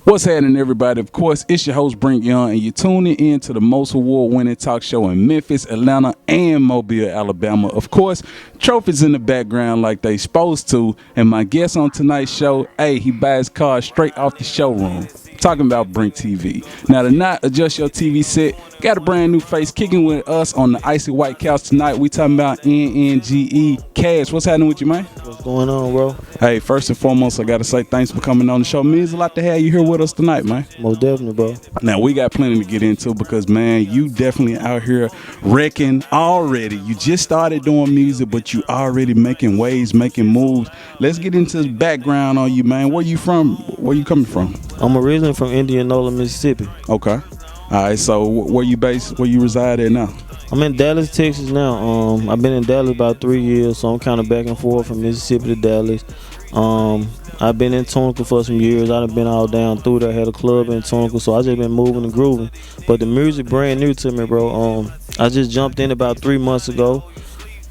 What's happening, everybody? Of course, it's your host, Brink, and you're tuning in to the most award-winning talk show in Memphis, Atlanta, and Mobile, Alabama. Of course, trophies in the background like they supposed to, and my guest on tonight's show, he buys cars straight off the showroom. Talking about BrinkTV. Now, to not adjust your TV set, got a brand new face kicking with us on the icy white couch tonight. We talking about NNGE. Kash, what's happening with you, man? What's going on, bro? Hey, first and foremost, I got to say thanks for coming on the show. It means a lot to have you here with us tonight, man. Most definitely, bro. Now, we got plenty to get into because, man, you definitely out here wrecking already. You just started doing music, but you already making waves, making moves. Let's get into the background on you, man. Where you from? Where you coming from? I'm originally from Indianola, Mississippi. Okay. All right, so where you based, where you reside at now? I'm in Dallas, Texas now. I've been in Dallas about 3 years, so I'm kind of back and forth from Mississippi to Dallas. I've been in Tunica for some years. I've been all down through there. I had a club in Tunica, so I just been moving and grooving. But the music brand new to me, bro. I just jumped in about 3 months ago.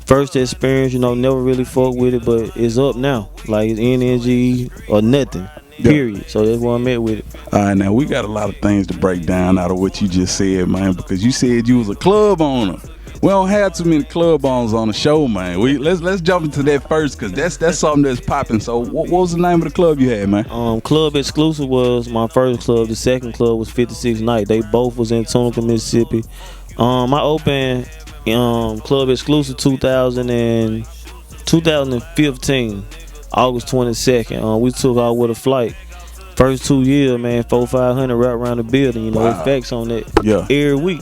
First experience, never really fucked with it, but it's up now. Like it's NNGE or nothing. Period. So that's where I'm at with it. All right, now we got a lot of things to break down out of what you just said, man, because you said you was a club owner. We don't have too many club owners on the show, man. Let's jump into that first, because that's something that's popping. So what was the name of the club you had, man? Club Exclusive was my first club. The second club was 56 Night. They both was in Tunica, Mississippi. I opened Club Exclusive 2015. August 22nd. We took out with a flight. First 2 years, man, 400-500 right around the building. Wow. Effects on that every week.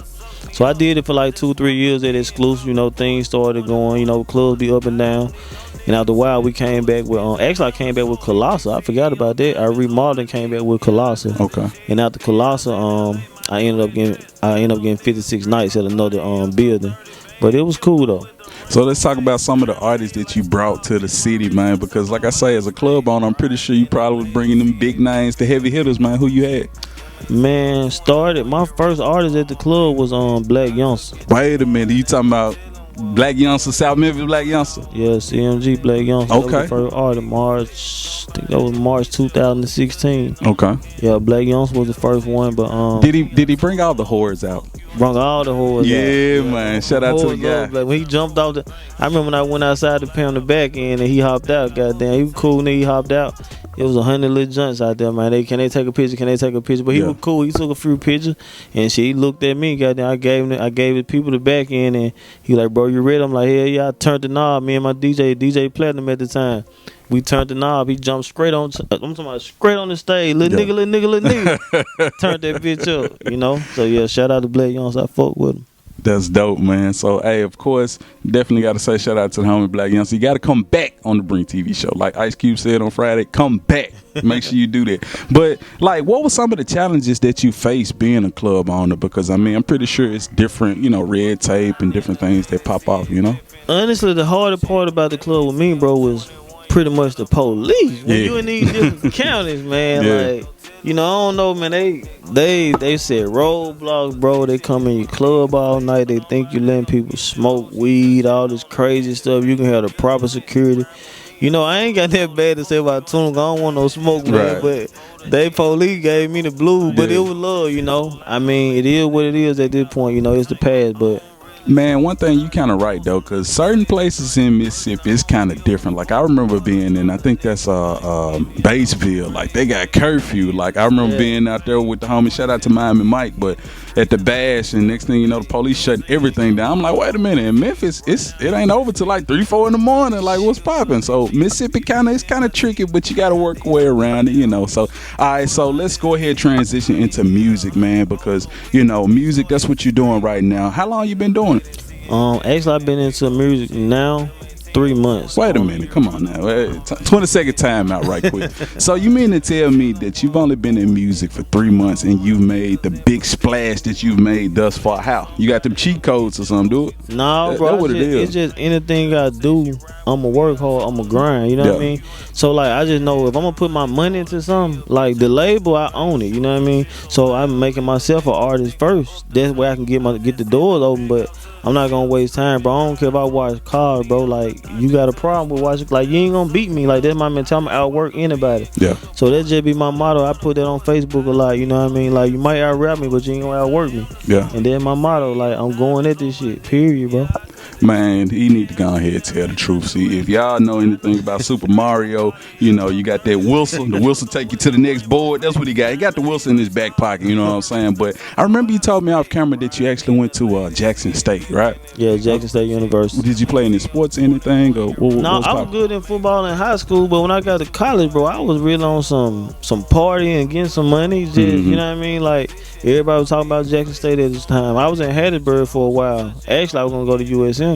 So I did it for like 2-3 years at Exclusive. Things started going. Clubs be up and down. And after a while, we came back with. Actually, I came back with Colossal. I forgot about that. I remodeled and came back with Colossal. Okay. And after Colossal, I ended up getting 56 Nights at another building. But it was cool though. So let's talk about some of the artists that you brought to the city, man, because like I say, as a club owner, I'm pretty sure you probably was bringing them big names, the heavy hitters, man. Who you had? Man, my first artist at the club was Black Youngster. Wait a minute, you talking about Black Youngster, South Memphis Black Youngster? Yeah, CMG Black Youngster. Okay. That was the first artist, I think that was March 2016. Okay. Yeah, Black Youngster was the first one, but did he bring all the hordes out? Brought all the hordes out. Yeah, man. Shout out to the guy. Like, when he jumped off I remember when I went outside to pay on the back end and he hopped out. Goddamn, he was cool and he hopped out. It was 100 little junks out there, man. Can they take a picture? Can they take a picture? But he was cool. He took a few pictures and he looked at me. Goddamn, I gave the people the back end and he like, bro, you ready? I'm like, hell yeah. I turned the knob. Me and my DJ Platinum at the time. We turned the knob. He jumped straight on. I'm talking about straight on the stage. Little nigga. Turned that bitch up. So yeah, shout out to Black Youngster. I fuck with him. That's dope, man. So, hey, of course, definitely got to say shout out to the homie Black Youngster. You got to come back on the Brink TV show. Like Ice Cube said on Friday, come back. Make sure you do that. But, like, what were some of the challenges that you faced being a club owner? Because, I mean, I'm pretty sure it's different, red tape and different things that pop off, Honestly, the hardest part about the club with me, bro, was pretty much the police. When you in these different counties, man, like, I don't know, man. They said roadblocks, bro. They come in your club all night. They think you letting people smoke weed, all this crazy stuff. You can have the proper security. I ain't got that bad to say about Tunica. I don't want no smoke, man. But they police gave me the blues, but it was love, I mean, it is what it is at this point. It's the past, but. Man, one thing you kind of right though, because certain places in Mississippi is kind of different. Like I remember being in, I think that's Batesville. Like they got curfew. Like I remember being out there with the homie. Shout out to Miami Mike, but at the bash, and next thing you know, the police shutting everything down. I'm like, wait a minute, in Memphis, it ain't over till like 3-4 in the morning. Like what's popping? So Mississippi it's kind of tricky, but you got to work your way around it, So all right, so let's go ahead and transition into music, man, because music, that's what you're doing right now. How long you been doing? Actually, I've been into music now 3 months. Wait a minute, come on now. 20-second time out right quick. So you mean to tell me that you've only been in music for 3 months and you've made the big splash that you've made thus far? How? You got them cheat codes or something, dude? No, bro. It's just anything I do, I'ma work hard, I'ma grind, you know what I mean? So like I just know if I'm gonna put my money into something, like the label, I own it, you know what I mean? So I'm making myself an artist first. That's where I can get the doors open, but I'm not gonna waste time, bro. I don't care if I wash cars, bro. Like you got a problem with watching. Like, you ain't gonna beat me. Like, that's my mentality. I'm outwork anybody. Yeah. So that just be my motto. I put that on Facebook a lot. You know what I mean? Like, you might out-rap me, but you ain't gonna outwork me. Yeah. And then my motto, like, I'm going at this shit. Period, bro. Man, he need to go ahead and tell the truth. See, if y'all know anything about Super Mario, you know, you got that Wilson. The Wilson take you to the next board. That's what he got. He got the Wilson in his back pocket, you know what I'm saying? But I remember you told me off camera that you actually went to Jackson State, right? Yeah, Jackson State University. Did you play any sports, anything? Or No, I was good in football in high school, but when I got to college, bro, I was really on some partying, getting some money. Just, you know what I mean? Like, everybody was talking about Jackson State at this time. I was in Hattiesburg for a while. Actually, I was going to go to USM.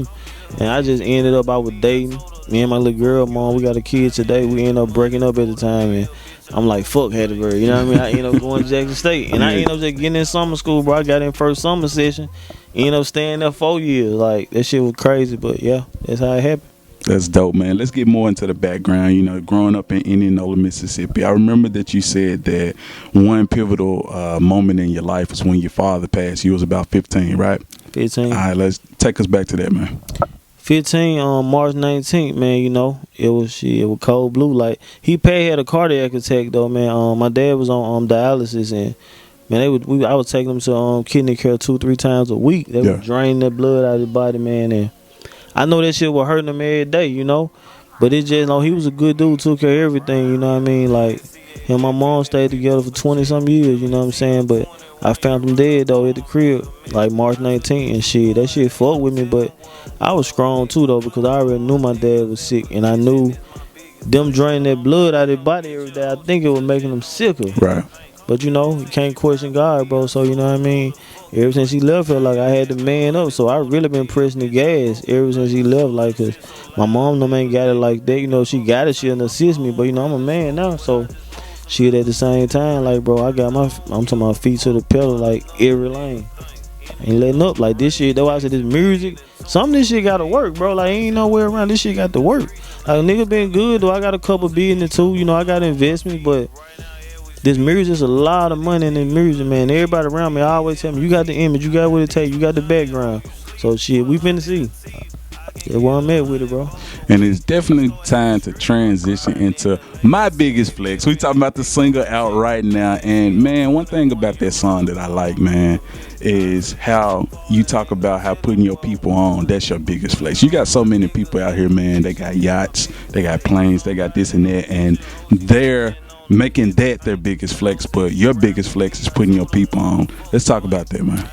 And I just ended up, I was dating. Me and my little girl, mom, we got a kid today. We ended up breaking up at the time. And I'm like, fuck Hattiesburg. You know what I mean? I ended up going to Jackson State. And I ended up just getting in summer school, bro. I got in first summer session. Ended up staying there 4 years. Like, that shit was crazy. But, yeah, that's how it happened. That's dope, man. Let's get more into the background. You know, growing up in Indianola, Mississippi, I remember that you said that one pivotal moment in your life was when your father passed. You was about 15, right? 15. All right, let's take us back to that, man. 15 on March 19th, man, you know, it was cold blue. Like, he had a cardiac attack, though, man. My dad was on dialysis, and man, I was taking him to kidney care 2-3 times a week. They would drain that blood out of his body, man, and I know that shit was hurting him every day, you know. But it just, you know, he was a good dude, took care of everything, you know what I mean? Like, him and my mom stayed together for 20-some years, you know what I'm saying? But I found him dead, though, at the crib, like March 19th and shit. That shit fucked with me, but I was strong, too, though, because I already knew my dad was sick, and I knew them draining that blood out of their body every day, I think it was making them sicker. Right. But, you know, you can't question God, bro, so, you know what I mean? Ever since he left, felt like I had to man up, so I really been pressing the gas ever since he left, like, cause my mom no man got it like that, you know, she got it, she'll assist me, but, you know, I'm a man now, so shit at the same time, like, bro, I'm talking my feet to the pedal, like, every lane. I ain't letting up, like, this shit, that's why I said this music, some of this shit gotta work, bro, like, ain't nowhere around, this shit got to work. Like, a nigga been good, though, I got a couple business too, you know, I got investments, but this music is a lot of money in this music, man. Everybody around me always tell me, you got the image, you got what it takes, you got the background. So shit, we finna see. That's where I'm at with it, bro. And it's definitely time to transition into my biggest flex. We talking about the single out right now. And man, one thing about that song that I like, man, is how you talk about how putting your people on, that's your biggest flex. You got so many people out here, man. They got yachts, they got planes, they got this and that, and they're making that their biggest flex, but your biggest flex is putting your people on. Let's talk about that, man.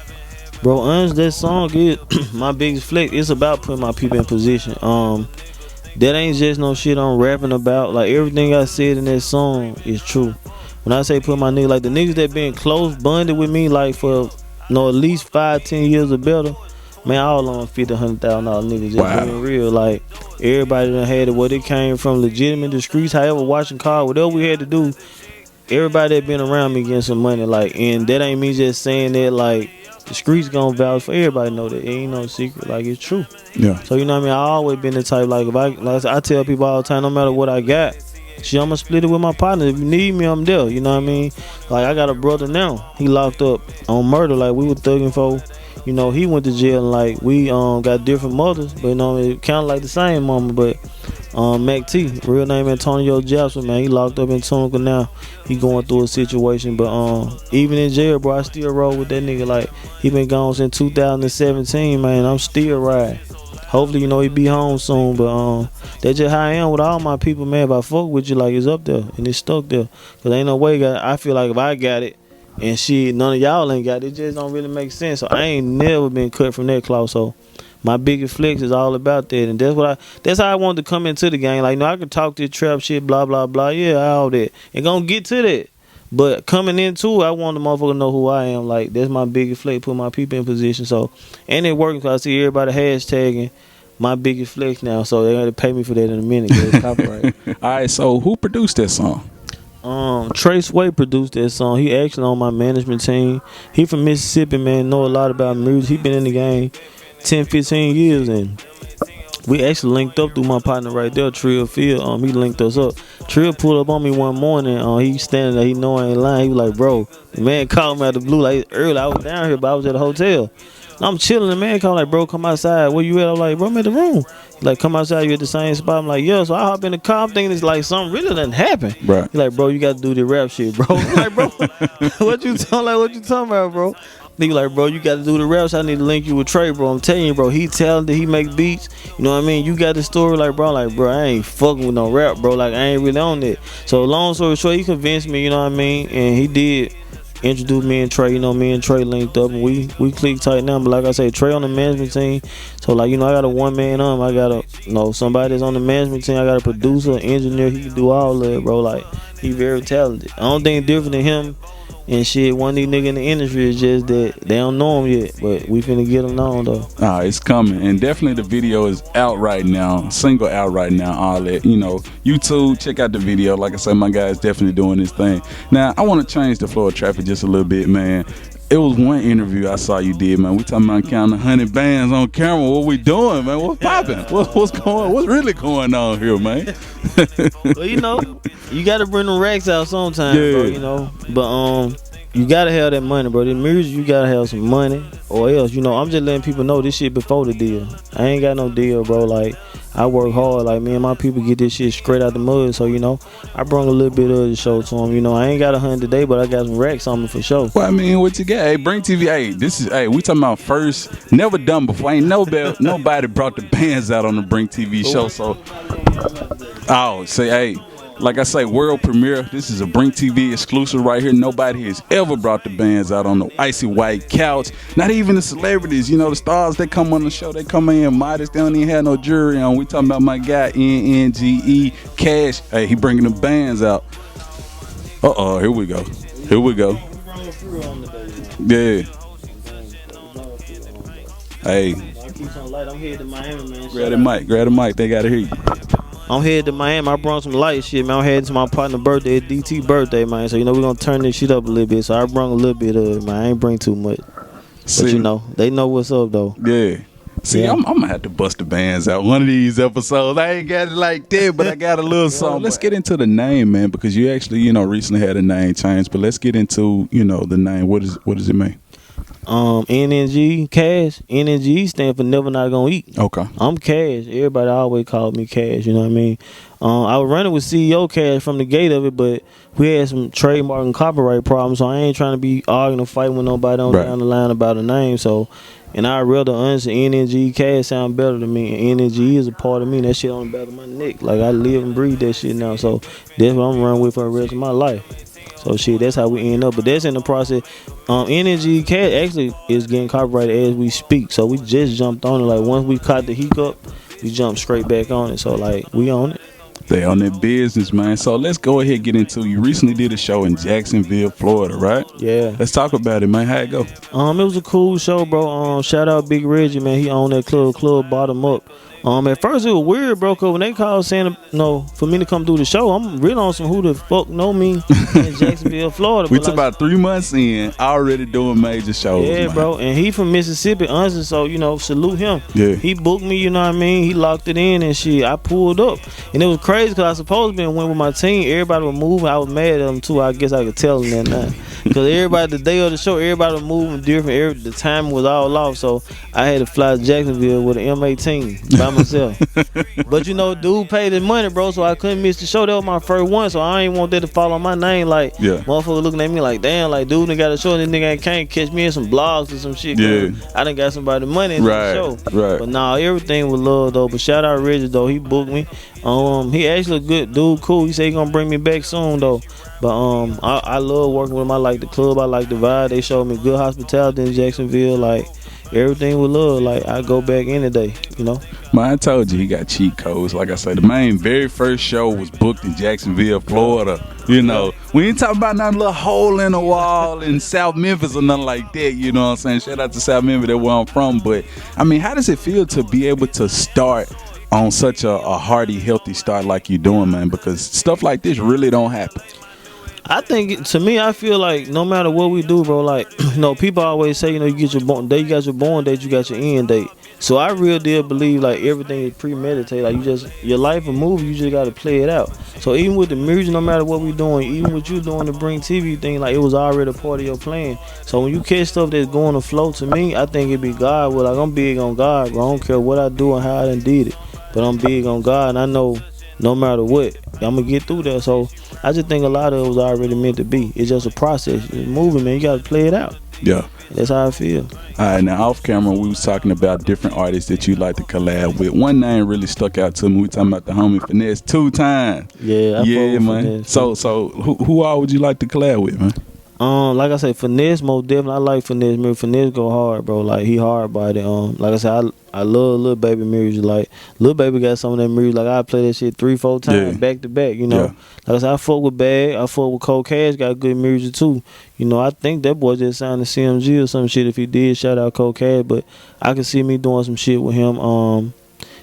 Bro, honestly, that song is my biggest flex. It's about putting my people in position. That ain't just no shit I'm rapping about. Like, everything I said in that song is true. When I say put my nigga, like the niggas that been close bonded with me, like for, you know, at least 5-10 years or better, man, all on $50,000-$100,000 niggas. Just being real. Like, everybody done had it where they came from, legitimate, the streets, however, watching cars, whatever we had to do. Everybody that been around me getting some money, like, and that ain't me just saying that, like, the streets gonna vouch for everybody know that. It ain't no secret, like, it's true. Yeah. So, you know what I mean? I always been the type, like, if I tell people all the time, no matter what I got, shit, I'm gonna split it with my partner. If you need me, I'm there. You know what I mean? Like, I got a brother now. He locked up on murder. Like, we were thugging for, you know, he went to jail, and like we got different mothers, but you know, it kind of like the same mama. But Mac T, real name Antonio Jackson, man, he locked up in Tunica now. He going through a situation, but even in jail, bro, I still roll with that nigga. Like, he been gone since 2017, man. I'm still riding. Hopefully, you know, he be home soon, but that's just how I am with all my people, man. If I fuck with you, like, it's up there and it's stuck there, cause ain't no way. I feel like if I got it and shit, none of y'all ain't got it, it just don't really make sense. So I ain't never been cut from that cloth. So my biggest flex is all about that, and that's how I wanted to come into the game. Like, you know, I could talk this trap shit, blah blah blah, yeah, all that, and gonna get to that. But coming into it, I want the motherfucker to know who I am. Like, that's my biggest flex, put my people in position. So, and it working, because I see everybody hashtagging my biggest flex now. So they're gonna pay me for that in a minute, cause it's copyright. All right, so who produced that song? Trey Sway produced that song. He actually on my management team. He from Mississippi, man, know a lot about music. He been in the game 10-15 years, and we actually linked up through my partner right there, Trill Field. He linked us up. Trill pulled up on me one morning. He standing there. He know I ain't lying. He was like, bro, the man called me out the blue like early. I was down here, but I was at a hotel. I'm chilling. The man called like, bro, come outside. Where you at? I'm like, bro, I'm at the room. He like, come outside. You at the same spot? I'm like, yeah. So I hop in the car. I'm thinking it's like something really done happened. Right. He like, bro, you got to do the rap shit, bro. I'm like, bro, what you talking about, bro? He like, bro, you got to do the raps. I need to link you with Trey, bro. I'm telling you, bro. He talented. He make beats. You know what I mean? You got the story, like, bro. Like, bro, I ain't fucking with no rap, bro. Like, I ain't really on it. So, long story short, he convinced me. You know what I mean? And he did introduce me and Trey. You know, me and Trey linked up, and we clicked tight now. But like I say, Trey on the management team. So, like, you know, I got a one-man I got a, somebody that's on the management team. I got a producer, engineer. He can do all that, bro. Like, he very talented. I don't think different than him. And shit, one of these niggas in the industry is just that they don't know him yet, but we finna get him known though. It's coming, and definitely the video is out right now, single out right now. All that, you know, YouTube, check out the video. Like I said, my guy's definitely doing this thing. Now, I want to change the flow of traffic just a little bit, man. It was one interview I saw you did, man. We talking about counting 100 bands on camera. What we doing, man? What's popping? What's really going on here, man? Well, you know, you gotta bring the racks out sometime, bro. You know, but you gotta have that money, bro. The music, you gotta have some money, or else, you know, I'm just letting people know this shit before the deal. I ain't got no deal, bro. Like, I work hard. Like, me and my people get this shit straight out the mud. So, you know, I brought a little bit of the show to them. You know, I ain't got 100 today, but I got some racks on me for sure. Well, I mean, what you got? Hey, BrinkTV. Hey, we talking about first, never done before. Ain't nobody brought the bands out on the BrinkTV show. So, hey. Like I say, world premiere. This is a BrinkTV exclusive right here. Nobody has ever brought the bands out on the icy white couch. Not even the celebrities. You know, the stars, they come on the show. They come in modest. They don't even have no jury on. We talking about my guy, NNGE, Kash. Hey, he bringing the bands out. Here we go. Yeah. Hey. I'm headed to Miami, man. Grab the mic. They gotta hear you. I'm headed to Miami. I brought some light shit, man. I'm headed to my partner's birthday, DT birthday, man. So, you know, we're going to turn this shit up a little bit. So, I brought a little bit of it, man. I ain't bring too much. But, you know, they know what's up, though. Yeah. See, yeah. I'm going to have to bust the bands out one of these episodes. I ain't got it like that, but I got a little something. Let's get into the name, man, because you actually, you know, recently had a name change. But let's get into, you know, the name. What does it mean? NNGE, Kash. NNGE stand for Never Not Gonna Eat. Okay. I'm Kash. Everybody always called me Kash, you know what I mean? I was running with CEO Kash from the gate of it, but we had some trademark and copyright problems, so I ain't trying to be arguing or fighting with nobody on down the line about a name. So, and I'd rather answer NNGE Kash sound better to me, and NNGE is a part of me. That shit on the back of my neck. Like, I live and breathe that shit now, so that's what I'm running with for the rest of my life. So shit, that's how we end up. But that's in the process. NNGE Kash actually is getting copyrighted as we speak. So we just jumped on it. Like, once we caught the hiccup, we jumped straight back on it. So, like, we on it. They on their business, man. So let's go ahead and get into, you recently did a show in Jacksonville, Florida, right? Yeah. Let's talk about it, man. How it go? It was a cool show, bro. Shout out Big Reggie, man. He owned that club Bottom Up. At first it was weird, bro, cause when they called saying, for me to come do the show, I'm really on some who the fuck know me in Jacksonville, Florida. We took about 3 months in, already doing major shows. Yeah, man. Bro, and he from Mississippi, honestly, so, you know, salute him. Yeah. He booked me, you know what I mean? He locked it in and shit. I pulled up. And it was crazy because I supposed to went with my team. Everybody was moving. I was mad at them too. I guess I could tell them that now. Because everybody, the day of the show, everybody was moving different. The time was all off, so I had to fly to Jacksonville with an M18 by myself. But, you know, dude paid his money, bro, so I couldn't miss the show. That was my first one, so I ain't want that to fall on my name. Like, motherfucker looking at me like, damn, like, dude, they got a show, and this nigga can't catch me in some blogs or some shit. Yeah. I done got somebody money in the show. Right. But nah, everything was love, though. But shout out Reggie, though. He booked me. He actually a good dude, cool. He said he gonna bring me back soon, though. But I love working with him. I like the club. I like the vibe. They showed me good hospitality in Jacksonville. Like, everything with love. Like, I go back any day, you know. Man, I told you he got cheat codes. Like I said, the very first show was booked in Jacksonville, Florida. You know, we ain't talking about nothing little hole in the wall in South Memphis or nothing like that. You know what I'm saying? Shout out to South Memphis, that's where I'm from. But I mean, how does it feel to be able to start on such a hearty, healthy start like you're doing, man? Because stuff like this really don't happen. I think, to me, I feel like no matter what we do, bro, like, you know, people always say, you know, you get your born date, you got your born date, you got your end date. So I real deal believe like everything is premeditated. Like your life a movie, you just gotta play it out. So even with the music, no matter what we doing, even with you doing the Brink TV thing, like it was already a part of your plan. So when you catch stuff that's going to flow, to me, I think it be God. Well, like I'm big on God, bro. I don't care what I do and how I done did it, but I'm big on God, and I know no matter what, I'm gonna get through that. So I just think a lot of it was already meant to be. It's just a process. It's moving, man. You gotta play it out. Yeah. That's how I feel. All right, now off camera, we was talking about different artists that you like to collab with. One name really stuck out to me. We talking about the homie Finesse 2 times. Yeah, yeah, man. Finesse. So who all would you like to collab with, man? Like I said, Finesse, most definitely. I like Finesse. Man, Finesse go hard, bro. Like he hard body. Like I said, I love Lil Baby music. Like Lil Baby got some of that music. Like I play that shit 3-4 times back to back. You know. Yeah. Like I said, I fuck with Bag. I fuck with Kash. Got good music too. You know, I think that boy just signed to CMG or some shit. If he did, shout out Kash. But I can see me doing some shit with him.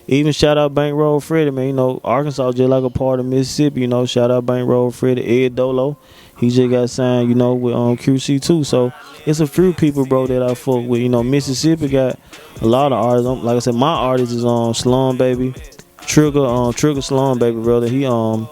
Even shout out Bankroll Freddie, man. You know, Arkansas just like a part of Mississippi. You know, shout out Bankroll Freddie, Ed Dolo. He just got signed, you know, with QC too. So it's a few people, bro, that I fuck with. You know, Mississippi got a lot of artists. Like I said, my artist is Slum Baby, Trigger Slum Baby, brother. He on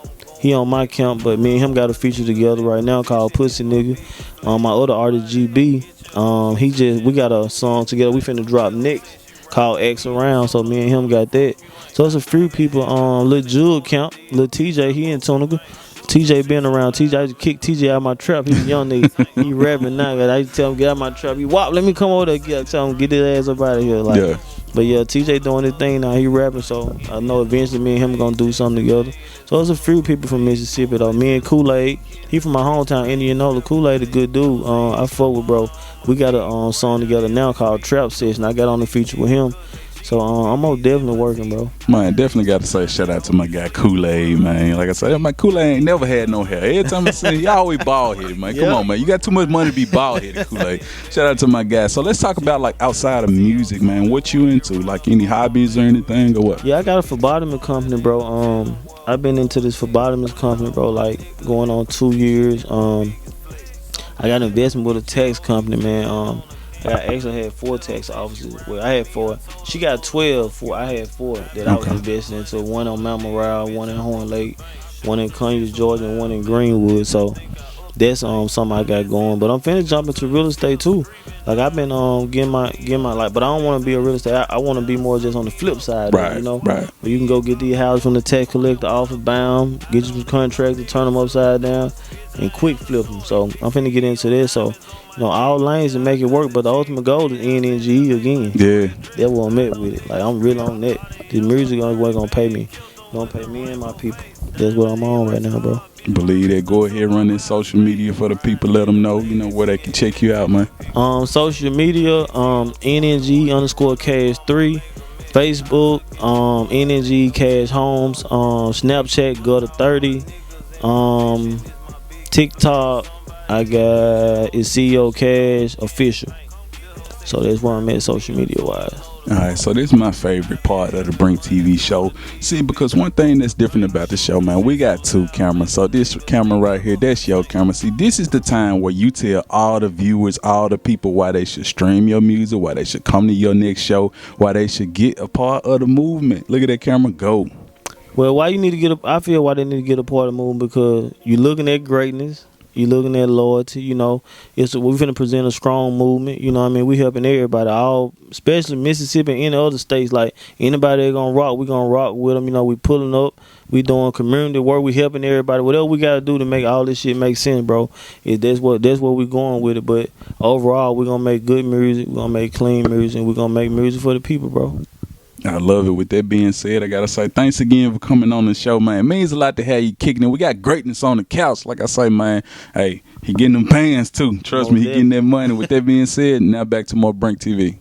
my camp, but me and him got a feature together right now called Pussy Nigga. My other artist GB, we got a song together. We finna drop next called X Around. So me and him got that. So it's a few people. Lil Jug camp, Lil TJ, he in Tunica. TJ been around. TJ, I just kicked TJ out of my trap. He's a young nigga. He rapping now. I used to tell him, get out of my trap. He wop, let me come over there. Tell him, get his ass up out of here. Like, yeah. But yeah, TJ doing his thing now. He rapping, so I know eventually me and him gonna do something together. So there's a few people from Mississippi though. Me and Kool-Aid, he from my hometown, Indianola. Kool-Aid a good dude. I fuck with bro. We got a song together now called Trap Session. I got on the feature with him. So I'm most definitely working, bro. Man, definitely got to say shout out to my guy Kool-Aid, man. Like I said, my Kool-Aid ain't never had no hair. Every time I see him, he always bald headed, man. Come on, man. You got too much money to be bald headed, Kool-Aid. Shout out to my guy. So let's talk about like outside of music, man. What you into? Like any hobbies or anything or what? Yeah, I got a phlebotomy company, bro. I've been into this phlebotomy company, bro, like going on 2 years. I got an investment with a tax company, man. I actually had 4 tax offices. Well, I had 4. She got 12. I had 4 that I was investing into. One on Mount Morale, one in Horn Lake, one in Conyers, Georgia, and one in Greenwood. So that's something I got going. But I'm finna jump into real estate too. Like I've been getting my like, but I don't want to be a real estate. I want to be more just on the flip side, right? You know, right. Where you can go get these houses from the tax collector off of bound, get you some contracts to turn them upside down, and quick flip them. So I'm finna get into this. So you know, all lanes and make it work. But the ultimate goal is NNGE again. Yeah, that's what I'm at with it. Like I'm really on that. The music gonna pay me. Gonna pay me and my people. That's what I'm on right now, bro. Believe that. Go ahead, run this social media for the people. Let them know, you know, where they can check you out, man. Social media, NNG_Kash3, Facebook, NNG Kash Homes, Snapchat Gutter30, TikTok. I got it's CEO Kash Official. So that's where I'm at social media wise. Alright, so this is my favorite part of the Brink TV show. See, because one thing that's different about the show, man, we got 2 cameras. So this camera right here, that's your camera. See, this is the time where you tell all the viewers, all the people why they should stream your music, why they should come to your next show, why they should get a part of the movement. Look at that camera, go. Well, why you need to get I feel why they need to get a part of the movement, because you're looking at greatness. You looking at loyalty, you know. We're finna present a strong movement, you know what I mean? We helping everybody, all, especially Mississippi and any other states. Like anybody that gonna rock, we gonna rock with them. You know, we pulling up, we doing community work, we helping everybody. Whatever we gotta do to make all this shit make sense, bro. That's what we going with it. But overall, we gonna make good music, we gonna make clean music, and we gonna make music for the people, bro. I love it. With that being said, I gotta say thanks again for coming on the show, man. It means a lot to have you kicking it. We got greatness on the couch. Like I say, man, hey, he getting them pants too. Trust me, he getting that money. With that being said, now back to more Brink TV.